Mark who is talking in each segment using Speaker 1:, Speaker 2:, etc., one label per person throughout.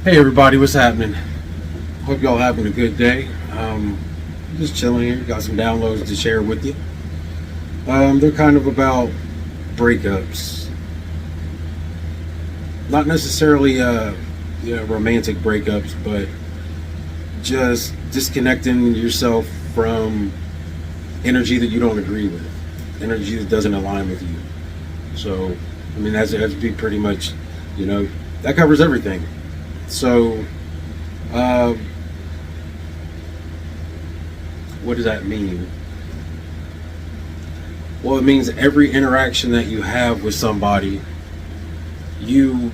Speaker 1: Hey everybody, what's happening? Hope y'all having a good day. Just chilling here. Got some downloads to share with you. They're kind of about breakups, not necessarily romantic breakups, but just disconnecting yourself from energy that you don't agree with, energy that doesn't align with you. So, I mean, that's be pretty much, that covers everything. So, uh, what does that mean? Well, it means every interaction that you have with somebody, you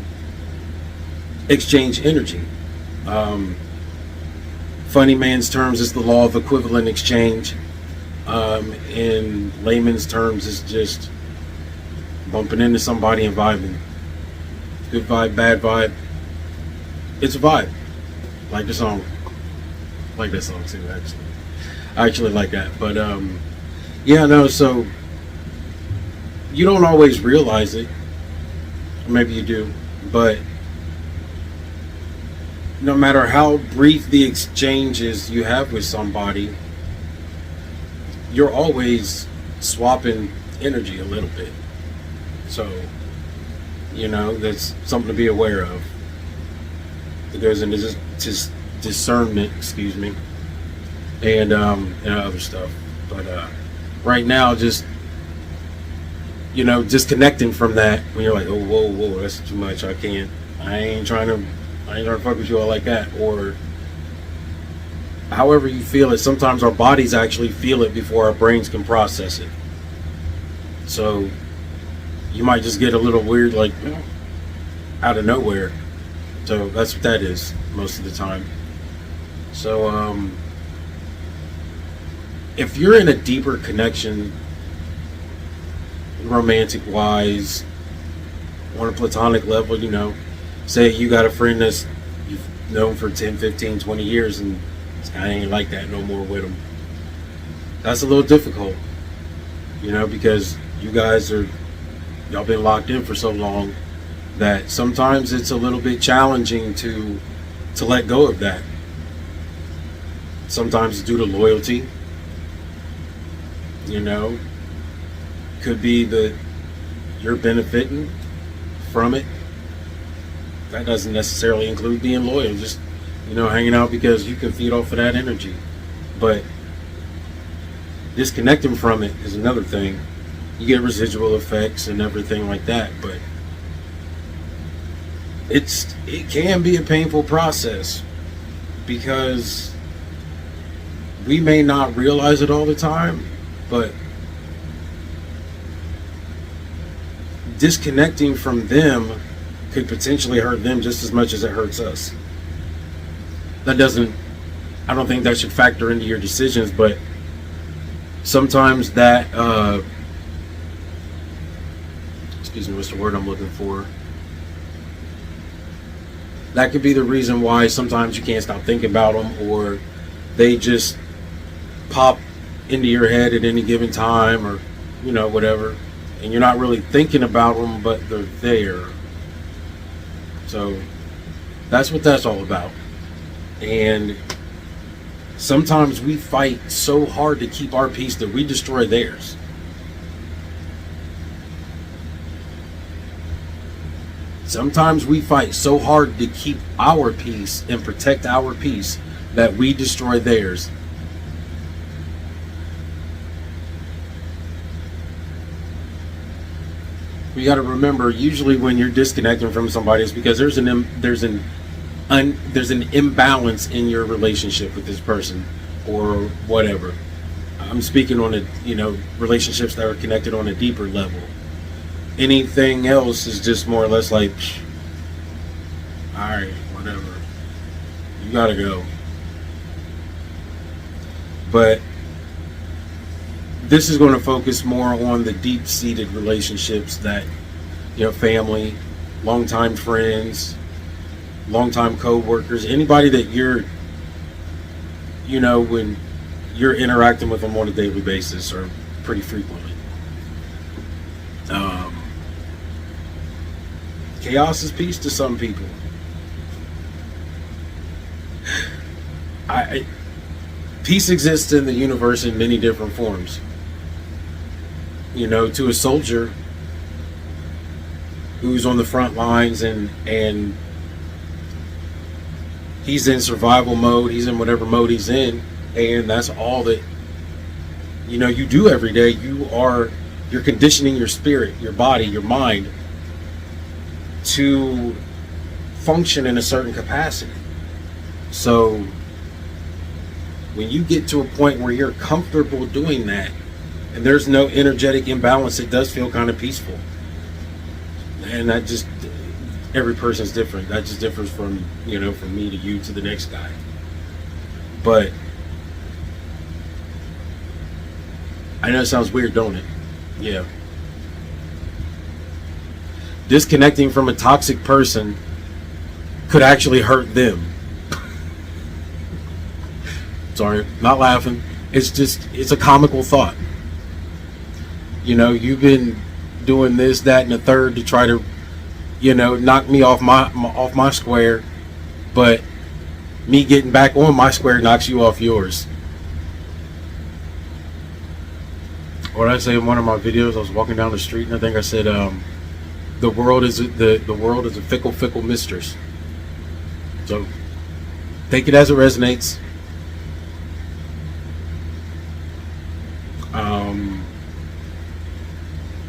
Speaker 1: exchange energy. Um, Funny man's terms is the law of equivalent exchange. In layman's terms, it's just bumping into somebody and vibing. Good vibe, bad vibe. It's a vibe. Like the song. Like that song too, actually. I actually like that. But yeah, no, so you don't always realize it. Maybe you do. But no matter how brief the exchanges you have with somebody, you're always swapping energy a little bit. So, that's something to be aware of. It goes into just discernment, excuse me, and other stuff. But right now, just disconnecting from that when you're like, oh, whoa, that's too much. I can't. I ain't trying to fuck with you all like that. Or however you feel it. Sometimes our bodies actually feel it before our brains can process it. So you might just get a little weird, like out of nowhere. So that's what that is most of the time. So if you're in a deeper connection, romantic wise, on a platonic level, say you got a friend that's you've known for 10, 15, 20 years and I ain't like that no more with them. That's a little difficult, because y'all been locked in for so long that sometimes it's a little bit challenging to let go of that. Sometimes it's due to loyalty, could be that you're benefiting from it. That doesn't necessarily include being loyal, just hanging out because you can feed off of that energy. But disconnecting from it is another thing. You get residual effects and everything like that, but it can be a painful process because we may not realize it all the time, but disconnecting from them could potentially hurt them just as much as it hurts us. I don't think that should factor into your decisions, but sometimes that, excuse me, what's the word I'm looking for? That could be the reason why sometimes you can't stop thinking about them, or they just pop into your head at any given time, or, whatever. And you're not really thinking about them, but they're there. So that's what that's all about. And sometimes we fight so hard to keep our peace that we destroy theirs. Sometimes we fight so hard to keep our peace and protect our peace that we destroy theirs. We got to remember, usually when you're disconnecting from somebody, it's because there's an imbalance in your relationship with this person or whatever. I'm speaking on relationships that are connected on a deeper level. Anything else is just more or less like, all right, whatever. You gotta go. But this is going to focus more on the deep-seated relationships that, family, longtime friends, longtime co-workers, anybody that you're, when you're interacting with them on a daily basis or pretty frequently. Chaos is peace to some people. I peace exists in the universe in many different forms. You know, to a soldier who's on the front lines and he's in survival mode, he's in whatever mode he's in, and that's all that, you know, you do every day. You're conditioning your spirit, your body, your mind to function in a certain capacity. So when you get to a point where you're comfortable doing that and there's no energetic imbalance, it does feel kind of peaceful. And that just, every person's different. That just differs from, you know, from me to you to the next guy. But I know it sounds weird, don't it? Yeah. Disconnecting from a toxic person could actually hurt them. Sorry, not laughing. It's a comical thought. You know, you've been doing this, that, and the third to try to, you know, knock me off my square, but me getting back on my square knocks you off yours. What did I say in one of my videos? I was walking down the street and I think I said, the world is a fickle mistress. So take it as it resonates.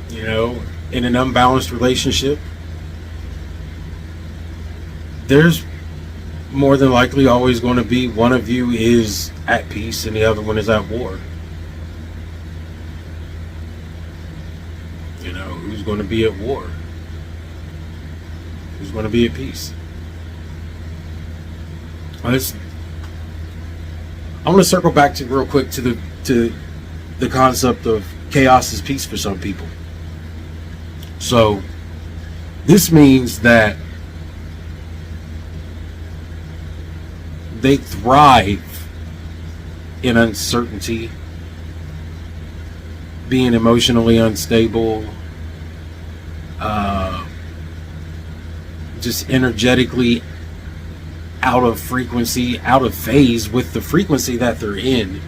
Speaker 1: You know, in an unbalanced relationship, there's more than likely always going to be one of you is at peace and the other one is at war. You know, who's going to be at war? Who's going to be at peace? I want to circle back to real quick to the concept of chaos is peace for some people. So this means that they thrive in uncertainty, being emotionally unstable, just energetically out of frequency, out of phase with the frequency that they're in.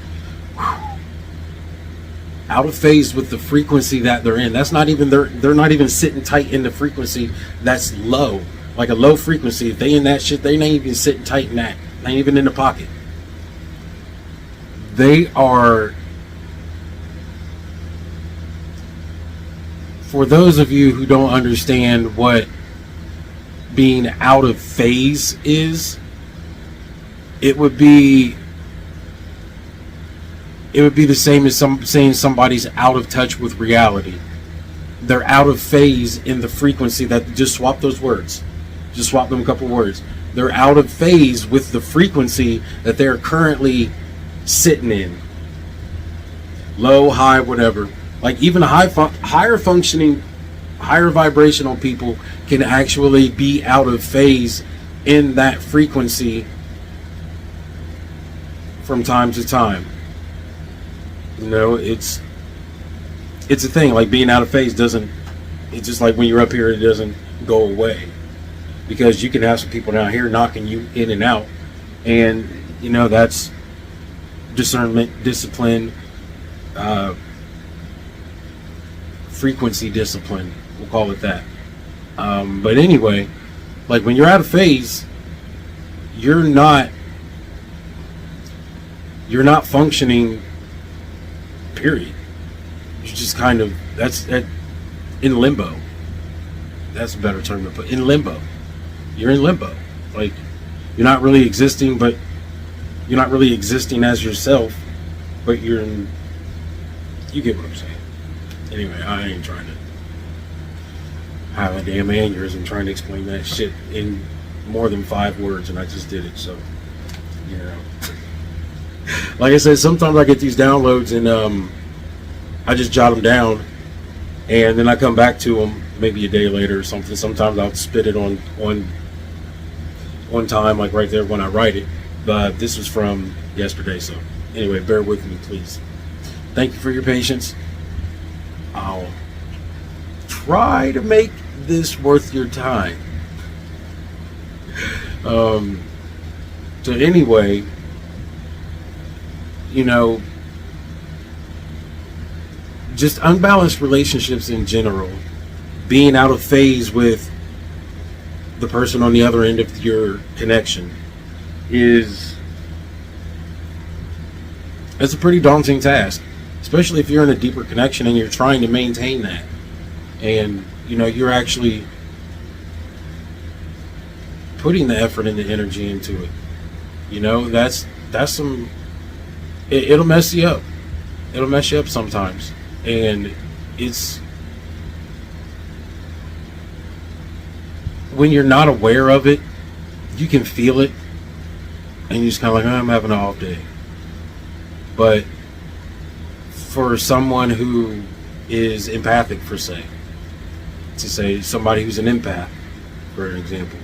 Speaker 1: Out of phase with the frequency that they're in. That's not even, they're not even sitting tight in the frequency that's low. Like a low frequency. If they in that shit, they ain't even sitting tight in that. They ain't even in the pocket. They are, for those of you who don't understand what being out of phase is, it would be the same as saying somebody's out of touch with reality. They're out of phase in the frequency that, just swap those words. Just swap them a couple words. They're out of phase with the frequency that they're currently sitting in. Low, high, whatever. Like even higher functioning, higher vibrational people can actually be out of phase in that frequency from time to time. You know, it's a thing. Like being out of phase doesn't, it's just like when you're up here, it doesn't go away, because you can have some people down here knocking you in and out, and you know, that's discernment, discipline, frequency discipline, we'll call it that. But anyway, like when you're out of phase, you're not functioning, period. You're just kind of, that's in limbo. That's a better term to put. In limbo. You're in limbo. Like you're not really existing, but you're not really existing as yourself, but you're in, you get what I'm saying. Anyway, I ain't trying to have a damn aneurysm trying to explain that shit in more than 5 words, and I just did it. So, you know, like I said, sometimes I get these downloads and I just jot them down, and then I come back to them maybe a day later or something. Sometimes I'll spit it on one time, like right there when I write it. But this was from yesterday, so anyway, bear with me, please. Thank you for your patience. I'll try to make this worth your time. So anyway, you know, just unbalanced relationships in general, being out of phase with the person on the other end of your connection it's a pretty daunting task, especially if you're in a deeper connection and you're trying to maintain that, and you're actually putting the effort and the energy into it. That's some it'll mess you up. It'll mess you up sometimes, and it's when you're not aware of it, you can feel it, and you're just kind of like, oh, I'm having an off day. But for someone who is empathic, to say somebody who's an empath, for an example,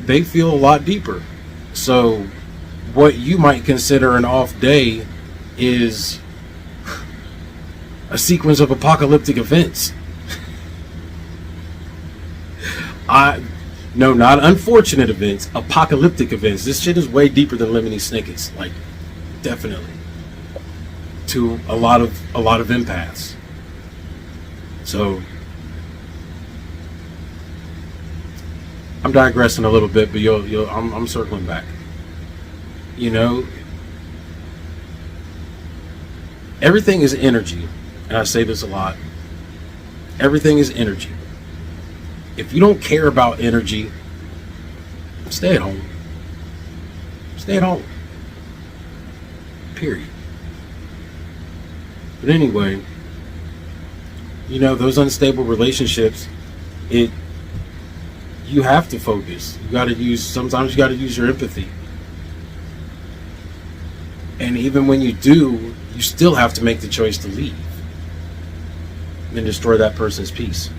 Speaker 1: they feel a lot deeper. So what you might consider an off day is a sequence of apocalyptic events. No, not unfortunate events, apocalyptic events. This shit is way deeper than Lemony Snicket's, like, definitely, to a lot of empaths. So I'm digressing a little bit, but I'm circling back. Everything is energy, and I say this a lot. Everything is energy. If you don't care about energy, stay at home. Stay at home. Period. But anyway, those unstable relationships, you have to focus. Sometimes you gotta use your empathy. And even when you do, you still have to make the choice to leave and destroy that person's peace.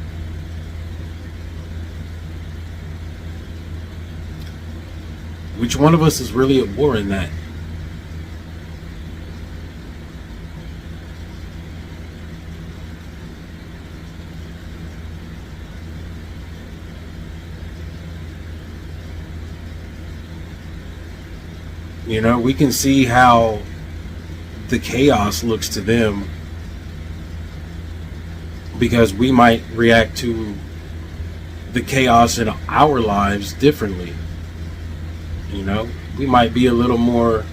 Speaker 1: Which one of us is really at war in that? We can see how the chaos looks to them, because we might react to the chaos in our lives differently. We might be a little more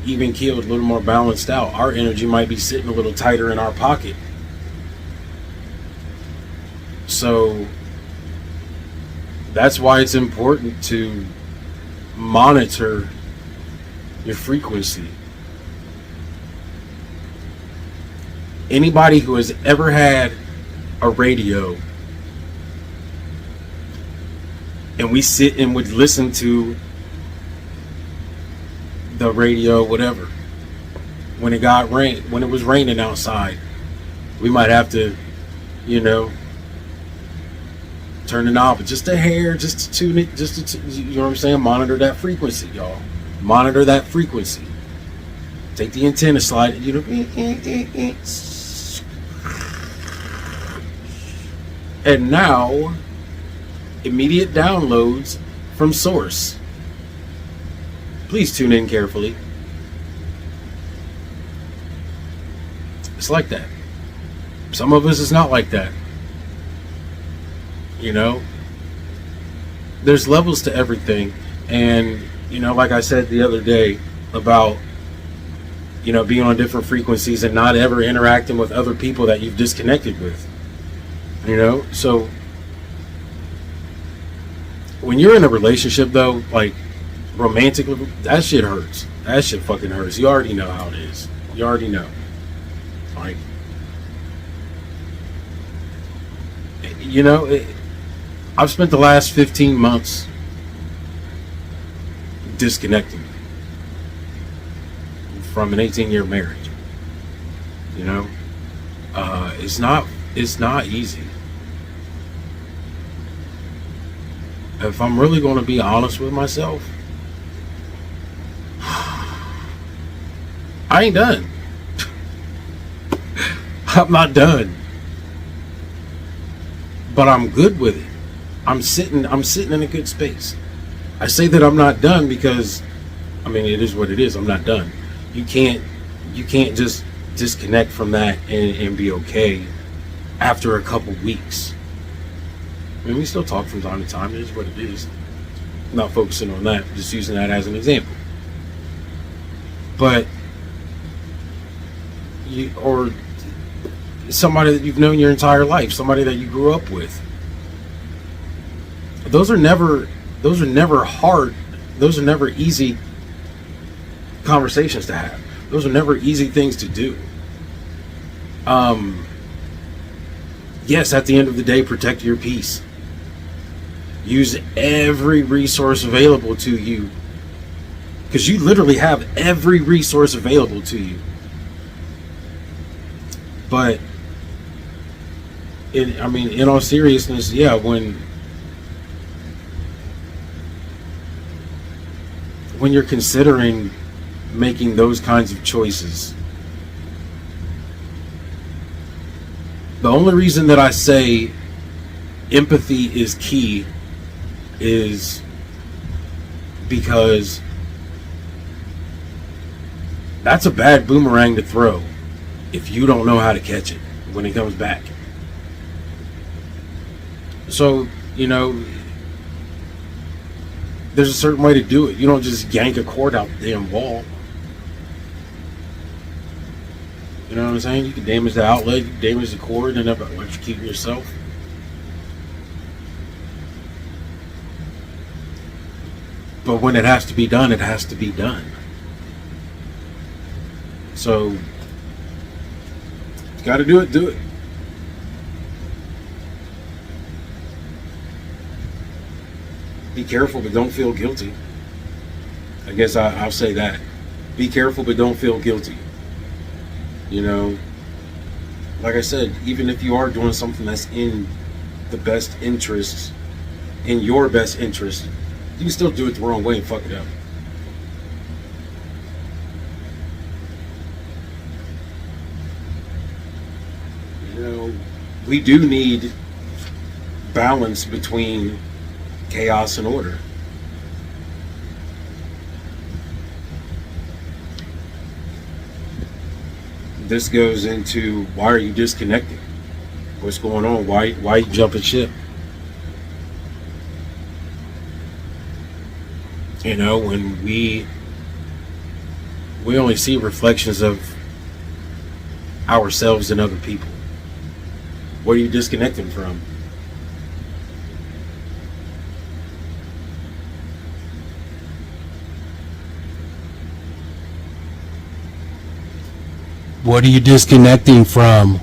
Speaker 1: even keeled, a little more balanced out. Our energy might be sitting a little tighter in our pocket. So that's why it's important to monitor your frequency. Anybody who has ever had a radio and we sit and would listen to the radio, whatever, when it was raining outside, we might have to, turn the knob just a hair, just to tune it, you know what I'm saying? Monitor that frequency, y'all. Monitor that frequency. Take the antenna, slide it, and now, immediate downloads from source. Please tune in carefully. It's like that. Some of us is not like that. There's levels to everything. And, like I said the other day about, being on different frequencies and not ever interacting with other people that you've disconnected with. So when you're in a relationship, though, like romantic, that shit hurts. That shit fucking hurts. You already know how it is. You already know. Like, I've spent the last 15 months disconnecting from an 18-year marriage. It's not easy. If I'm really going to be honest with myself, I ain't done. I'm not done. but I'm good with it. I'm sitting in a good space. I say that I'm not done because, I mean, it is what it is. I'm not done. You can't just disconnect from that and be okay after a couple weeks. I mean, we still talk from time to time. It is what it is. I'm not focusing on that, just using that as an example. But or somebody that you've known your entire life, somebody that you grew up with. Those are never hard. Those are never easy conversations to have. Those are never easy things to do. Yes, at the end of the day, protect your peace. Use every resource available to you, because you literally have every resource available to you. But in all seriousness, yeah, when you're considering making those kinds of choices, the only reason that I say empathy is key is because that's a bad boomerang to throw if you don't know how to catch it when it comes back. So, there's a certain way to do it. You don't just yank a cord out the damn wall. You know what I'm saying? You can damage the outlet, you can damage the cord, and electrocute yourself. But when it has to be done, it has to be done. So, you gotta do it, do it. Be careful, but don't feel guilty. I guess I'll say that. Be careful, but don't feel guilty. Like I said, even if you are doing something that's in the best interest, in your best interest, you can still do it the wrong way and fuck it up. We do need balance between chaos and order. This goes into, why are you disconnecting? What's going on? Why are you jumping ship? When we only see reflections of ourselves and other people. What are you disconnecting from? What are you disconnecting from?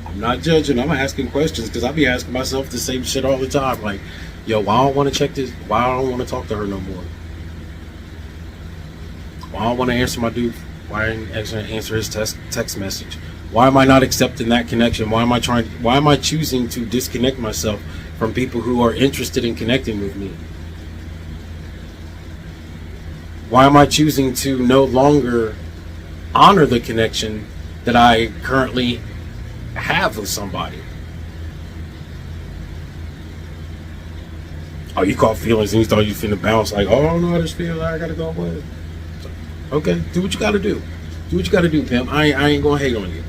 Speaker 1: I'm not judging, I'm asking questions, because I be asking myself the same shit all the time. Like, yo, why I don't want to check this? Why I don't want to talk to her no more? Why I don't want to answer my dude? Why I didn't answer his text message? Why am I not accepting that connection? Why am I choosing to disconnect myself from people who are interested in connecting with me? Why am I choosing to no longer honor the connection that I currently have with somebody? Oh, you caught feelings and you thought you finna bounce like, oh, I don't know how this feels, I gotta go away. Okay, do what you gotta do. Do what you gotta do, pimp. I ain't gonna hate on you.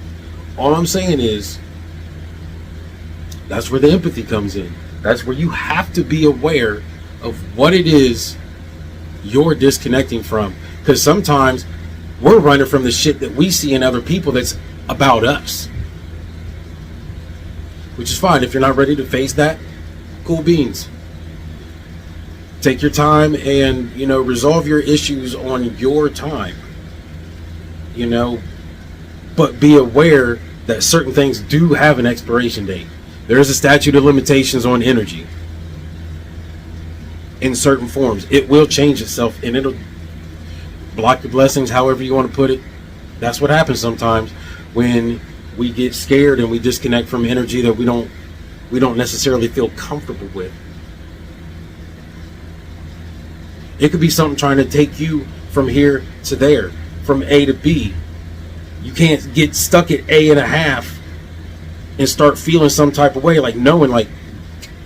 Speaker 1: All I'm saying is, that's where the empathy comes in. That's where you have to be aware of what it is you're disconnecting from. Because sometimes we're running from the shit that we see in other people that's about us. Which is fine. If you're not ready to face that, cool beans. Take your time and, resolve your issues on your time. But be aware that certain things do have an expiration date. There is a statute of limitations on energy. In certain forms. It will change itself and it'll block your blessings, however you want to put it. That's what happens sometimes when we get scared and we disconnect from energy that we don't necessarily feel comfortable with. It could be something trying to take you from here to there, from A to B. You can't get stuck at A and a half and start feeling some type of way, like knowing, like,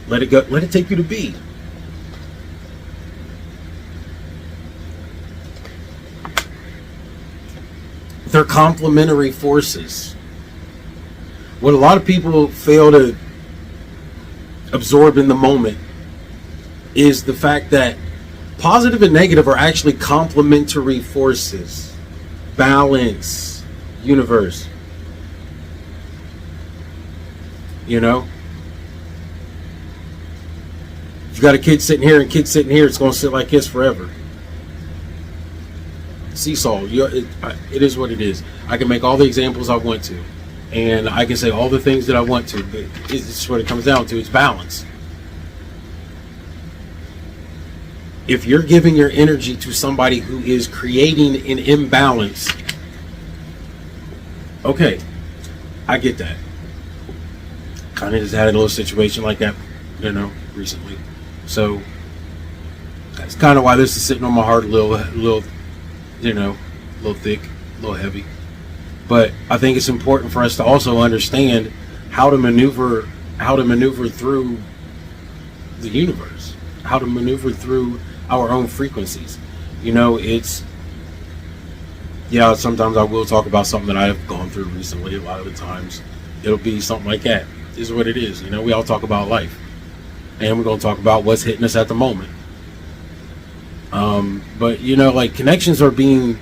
Speaker 1: let it go, let it take you to B. They're complementary forces. What a lot of people fail to absorb in the moment is the fact that positive and negative are actually complementary forces. Balance, universe. You know? If you got a kid sitting here and a kid sitting here, it's going to sit like this forever. Seesaw. It is what it is. I can make all the examples I want to. And I can say all the things that I want to. But it's just what it comes down to. It's balance. If you're giving your energy to somebody who is creating an imbalance, okay, I get that. Kind of just had a little situation like that, recently. So that's kind of why this is sitting on my heart a little, a little thick, a little heavy. But I think it's important for us to also understand how to maneuver through the universe, how to maneuver through our own frequencies. Sometimes I will talk about something that I've gone through recently. A lot of the times it'll be something like that. This is what it is. We all talk about life, and we're going to talk about what's hitting us at the moment. But connections are being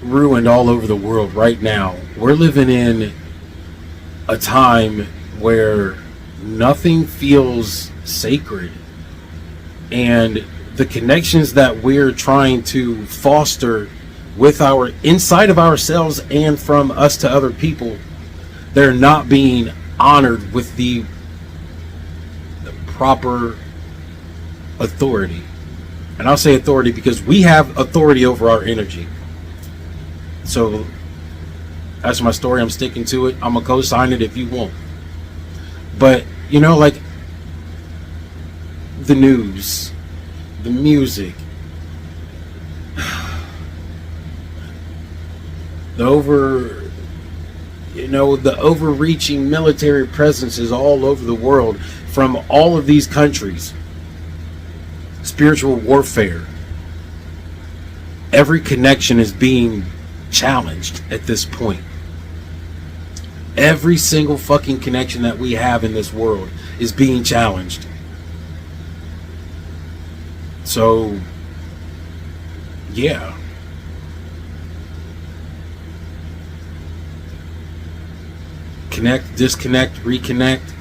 Speaker 1: ruined all over the world right now. We're living in a time where nothing feels sacred, and the connections that we're trying to foster with our inside of ourselves and from us to other people, they're not being honored with the proper authority. And I'll say authority because we have authority over our energy. So that's my story. I'm sticking to it. I'm gonna co-sign it if you won't. But the news, the music, the overreaching military presences all over the world from all of these countries, spiritual warfare. Every connection is being challenged at this point. Every single fucking connection that we have in this world is being challenged. So, yeah. Connect, disconnect, reconnect,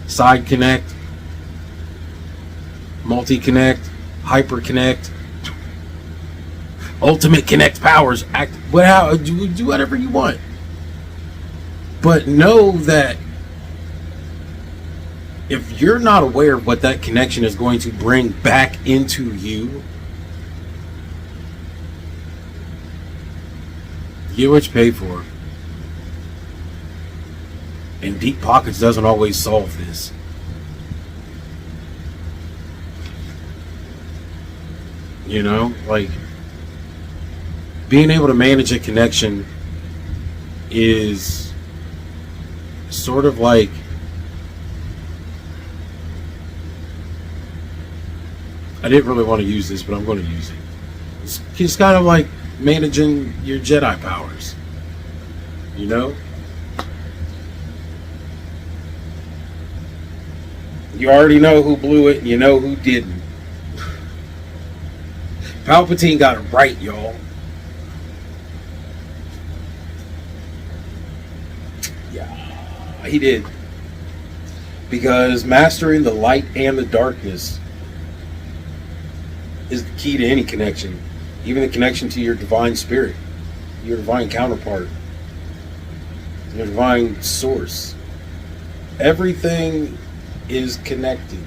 Speaker 1: side connect, multi-connect, hyper-connect, ultimate connect powers. Do whatever you want. But know that if you're not aware of what that connection is going to bring back into you, get what you pay for. And deep pockets doesn't always solve this. Being able to manage a connection is sort of like I didn't really want to use this, but I'm going to use it. It's kind of like managing your Jedi powers. You already know who blew it and you know who didn't. Palpatine got it right, y'all. Yeah, he did. Because mastering the light and the darkness is the key to any connection. Even the connection to your divine spirit, your divine counterpart, your divine source. Everything is connected.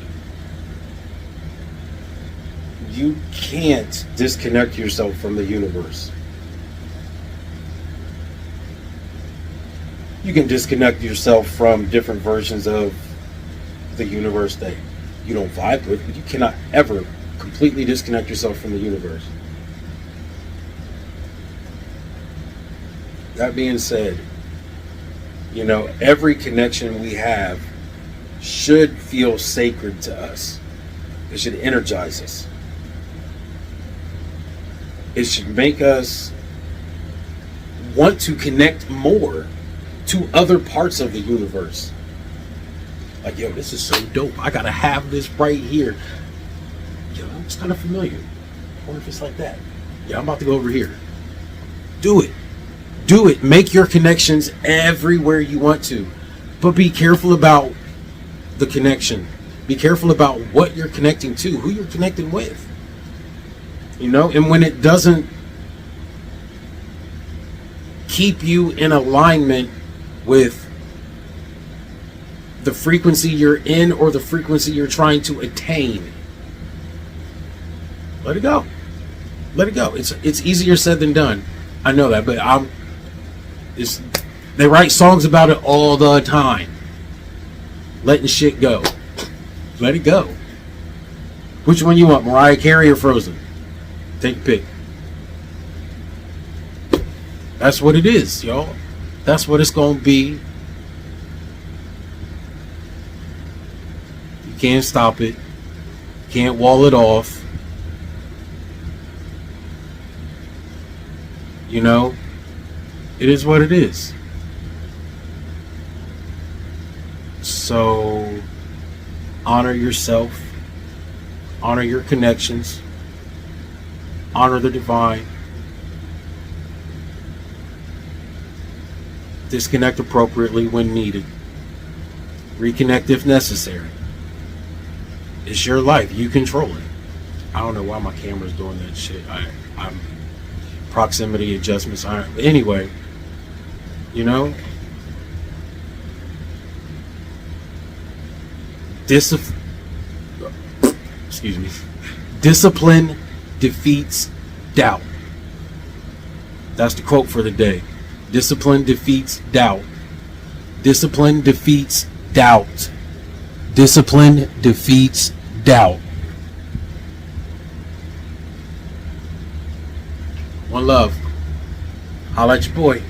Speaker 1: You can't disconnect yourself from the universe. You can disconnect yourself from different versions of the universe that you don't vibe with, but you cannot ever completely disconnect yourself from the universe. That being said, every connection we have should feel sacred to us. It should energize us. It should make us want to connect more to other parts of the universe. Like, yo, this is so dope. I gotta have this right here. Yo, it's kind of familiar. I wonder if it's like that. Yeah, I'm about to go over here. Do it. Do it. Make your connections everywhere you want to. But be careful about the connection. Be careful about what you're connecting to, who you're connecting with. And when it doesn't keep you in alignment with the frequency you're in or the frequency you're trying to attain, let it go. Let it go. It's easier said than done. I know that, but they write songs about it all the time. Letting shit go. Let it go. Which one you want, Mariah Carey or Frozen? Take a pick. That's what it is, y'all. That's what it's gonna be. You can't stop it. Can't wall it off. It is what it is. So, honor yourself. Honor your connections. Honor the divine. Disconnect appropriately when needed. Reconnect if necessary. It's your life. You control it. I don't know why my camera's doing that shit. I'm proximity adjustments. Anyway, discipline defeats doubt. That's the quote for the day. Discipline defeats doubt. Discipline defeats doubt. Discipline defeats doubt. One love. Holla at your boy.